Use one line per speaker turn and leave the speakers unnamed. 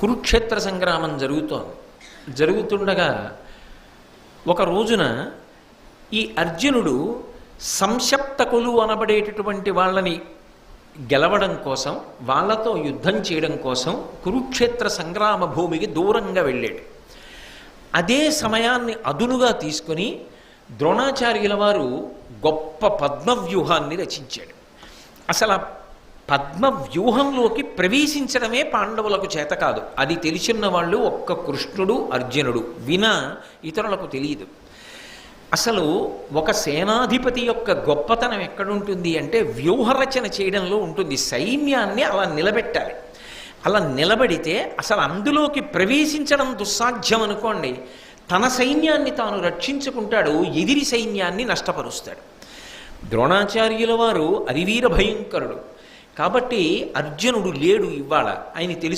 కురుక్షేత్ర సంగ్రామం జరుగుతుండగా ఒక రోజున ఈ అర్జునుడు సంశప్తకులు అనబడేటటువంటి వాళ్ళని గెలవడం కోసం, వాళ్ళతో యుద్ధం చేయడం కోసం కురుక్షేత్ర సంగ్రామ భూమికి దూరంగా వెళ్ళాడు. అదే సమయాన్ని అదునుగా తీసుకొని ద్రోణాచార్యుల వారు గొప్ప పద్మవ్యూహాన్ని రచించాడు. అసలు పద్మవ్యూహంలోకి ప్రవేశించడమే పాండవులకు చేత కాదు. అది తెలిసిన వాళ్ళు ఒక్క కృష్ణుడు, అర్జునుడు, వినా ఇతరులకు తెలియదు. అసలు ఒక సేనాధిపతి యొక్క గొప్పతనం ఎక్కడుంటుంది అంటే వ్యూహరచన చేయడంలో ఉంటుంది. సైన్యాన్ని అలా నిలబెట్టాలి. అలా నిలబడితే అసలు అందులోకి ప్రవేశించడం దుస్సాధ్యం అనుకోండి, తన సైన్యాన్ని తాను రక్షించుకుంటాడు, ఎదిరి సైన్యాన్ని నష్టపరుస్తాడు. ద్రోణాచార్యుల వారు అరివీర భయంకరుడు కాబట్టి అర్జునుడు లేడు ఇవాళ. ఆయన తెలుసు